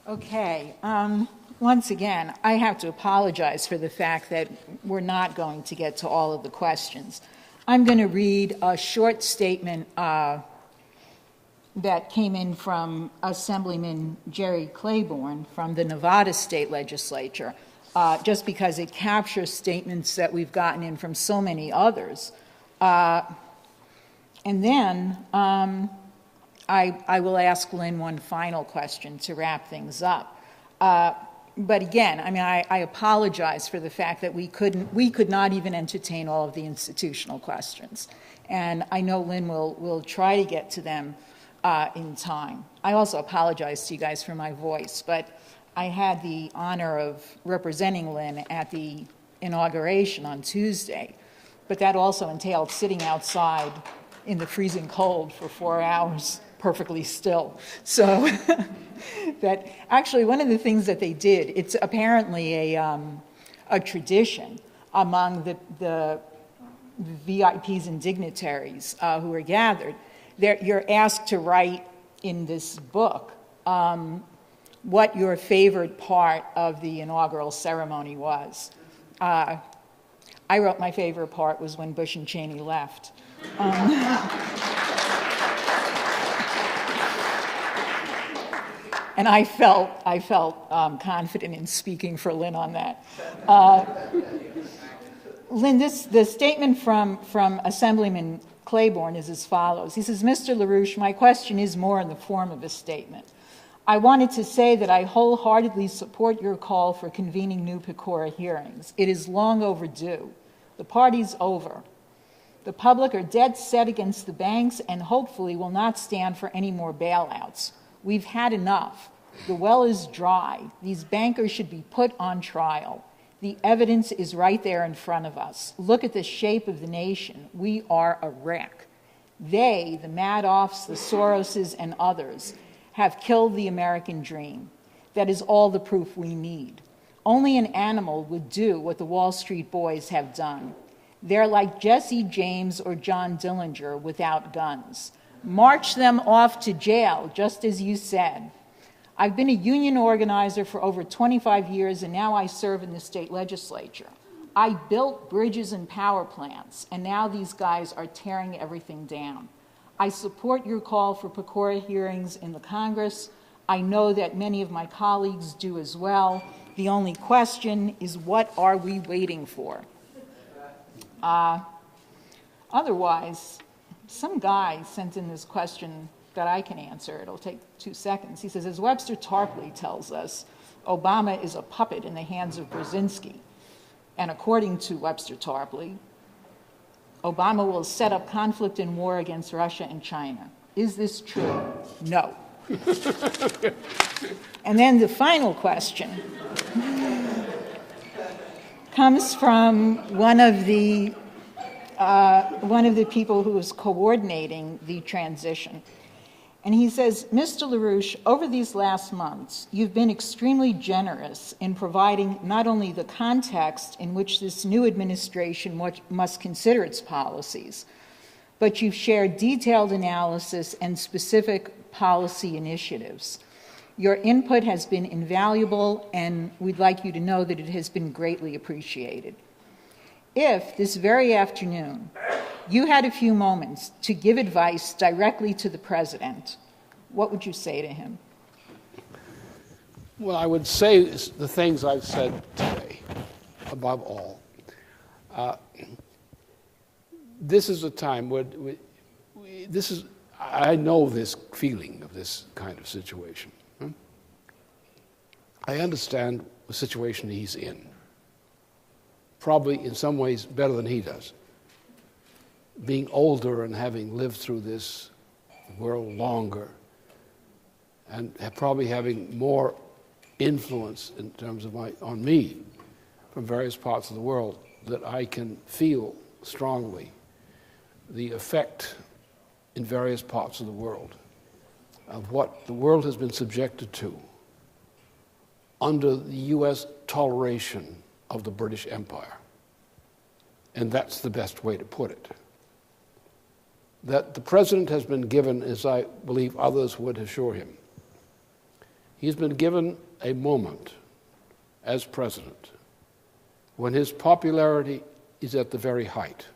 Okay. Once again, I have to apologize for the fact that we're not going to get to all of the questions. I'm going to read a short statement that came in from Assemblyman Jerry Claiborne from the Nevada State Legislature, just because it captures statements that we've gotten in from so many others. And then I will ask Lynn one final question to wrap things up. But again, I mean, I apologize for the fact that we could not even entertain all of the institutional questions. And I know Lynn will try to get to them in time. I also apologize to you guys for my voice, but I had the honor of representing Lynn at the inauguration on Tuesday, but that also entailed sitting outside in the freezing cold for 4 hours, perfectly still. So that actually one of the things that they did, it's apparently a tradition among the VIPs and dignitaries who are gathered. You're asked to write in this book what your favorite part of the inaugural ceremony was. I wrote my favorite part was when Bush and Cheney left. And I felt confident in speaking for Lynn on that. Lynn, the statement from Assemblyman Claiborne is as follows. He says, Mr. LaRouche, my question is more in the form of a statement. I wanted to say that I wholeheartedly support your call for convening new PCORA hearings. It is long overdue. The party's over. The public are dead set against the banks and hopefully will not stand for any more bailouts. We've had enough. The well is dry. These bankers should be put on trial. The evidence is right there in front of us. Look at the shape of the nation. We are a wreck. They, the Madoffs, the Soroses, and others, have killed the American dream. That is all the proof we need. Only an animal would do what the Wall Street boys have done. They're like Jesse James or John Dillinger without guns. March them off to jail, just as you said. I've been a union organizer for over 25 years, and now I serve in the state legislature. I built bridges and power plants, and now these guys are tearing everything down. I support your call for PCORA hearings in the Congress. I know that many of my colleagues do as well. The only question is, what are we waiting for? Otherwise, some guy sent in this question that I can answer. It'll take 2 seconds. He says, as Webster Tarpley tells us, Obama is a puppet in the hands of Brzezinski. And according to Webster Tarpley, Obama will set up conflict and war against Russia and China. Is this true? No. And then the final question comes from one of the people who was coordinating the transition. And he says, Mr. LaRouche, over these last months, you've been extremely generous in providing not only the context in which this new administration must consider its policies, but you've shared detailed analysis and specific policy initiatives. Your input has been invaluable, and we'd like you to know that it has been greatly appreciated. If, this very afternoon, you had a few moments to give advice directly to the president, what would you say to him? Well, I would say the things I've said today, above all. This is a time where I know this feeling of this kind of situation. I understand the situation he's in, probably in some ways better than he does. Being older and having lived through this world longer, and probably having more influence in terms of on me from various parts of the world, that I can feel strongly the effect in various parts of the world of what the world has been subjected to under the U.S. toleration of the British Empire. And that's the best way to put it. That the president has been given, as I believe others would assure him, He's been given a moment as president when his popularity is at the very height,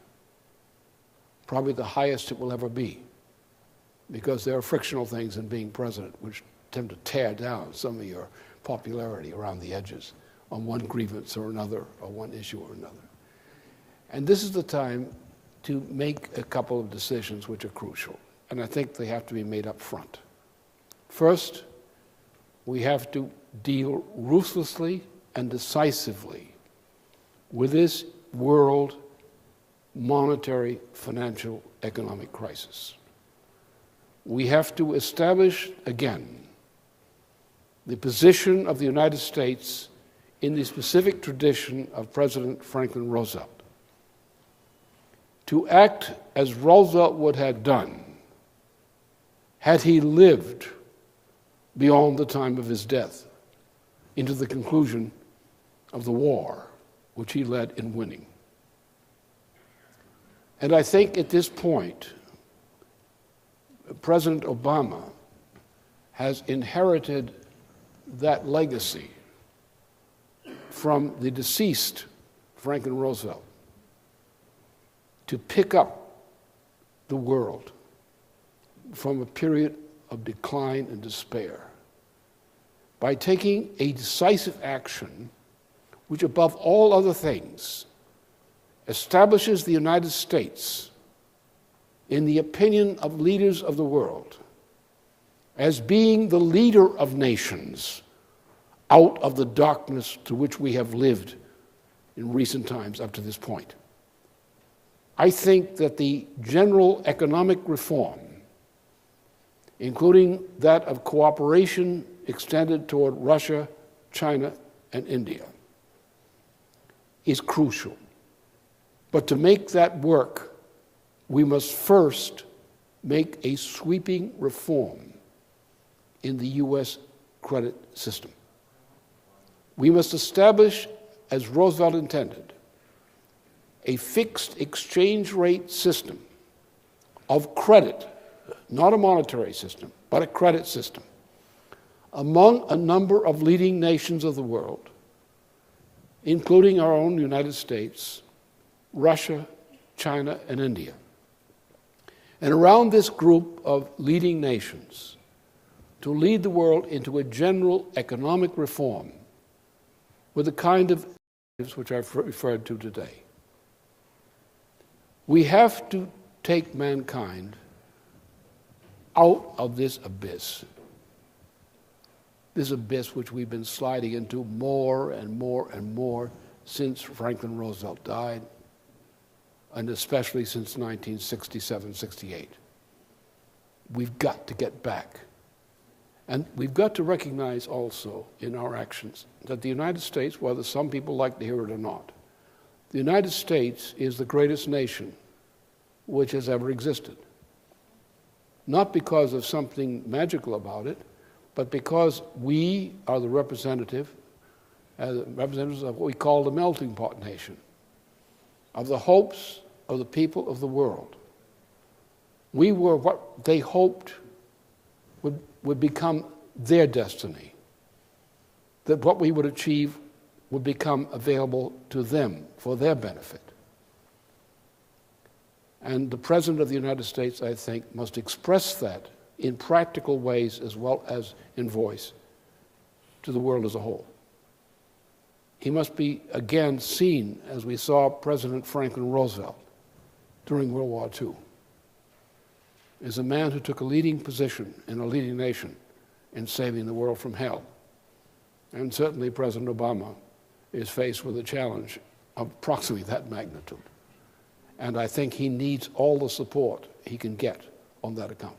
probably the highest it will ever be, because there are frictional things in being president which tend to tear down some of your popularity around the edges on one grievance or another, or one issue or another. And this is the time to make a couple of decisions which are crucial, and I think they have to be made up front. First, we have to deal ruthlessly and decisively with this world monetary, financial, economic crisis. We have to establish again the position of the United States in the specific tradition of President Franklin Roosevelt. To act as Roosevelt would have done had he lived beyond the time of his death into the conclusion of the war, which he led in winning. And I think at this point, President Obama has inherited that legacy from the deceased Franklin Roosevelt to pick up the world from a period of decline and despair by taking a decisive action which, above all other things, establishes the United States, in the opinion of leaders of the world, as being the leader of nations out of the darkness to which we have lived in recent times up to this point. I think that the general economic reform, including that of cooperation extended toward Russia, China, and India, is crucial. But to make that work, we must first make a sweeping reform in the U.S. credit system. We must establish, as Roosevelt intended, a fixed exchange rate system of credit, not a monetary system, but a credit system, among a number of leading nations of the world, including our own United States, Russia, China, and India. And around this group of leading nations, to lead the world into a general economic reform with the kind of initiatives which I've referred to today. We have to take mankind out of this abyss which we've been sliding into more and more and more since Franklin Roosevelt died, and especially since 1967-68. We've got to get back. And we've got to recognize also in our actions that the United States, whether some people like to hear it or not, the United States is the greatest nation which has ever existed. Not because of something magical about it, but because we are the representatives of what we call the melting pot nation, of the hopes of the people of the world. We were what they hoped would become their destiny, that what we would achieve would become available to them for their benefit. And the President of the United States, I think, must express that in practical ways as well as in voice to the world as a whole. He must be again seen, as we saw President Franklin Roosevelt during World War II, as a man who took a leading position in a leading nation in saving the world from hell. And certainly President Obama is faced with a challenge of approximately that magnitude. And I think he needs all the support he can get on that account.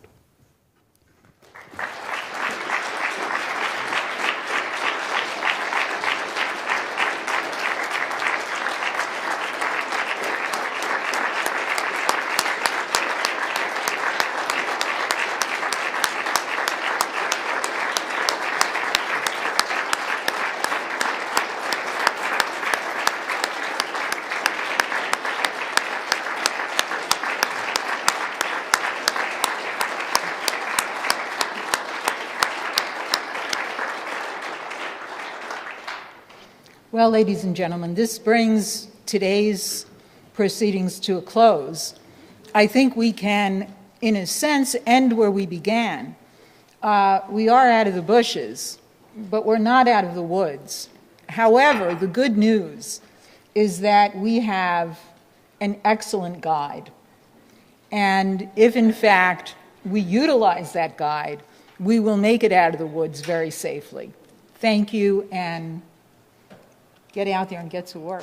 Well, ladies and gentlemen, this brings today's proceedings to a close. I think we can, in a sense, end where we began. We are out of the bushes, but we're not out of the woods. However, the good news is that we have an excellent guide. And if, in fact, we utilize that guide, we will make it out of the woods very safely. Thank you, and get out there and get to work.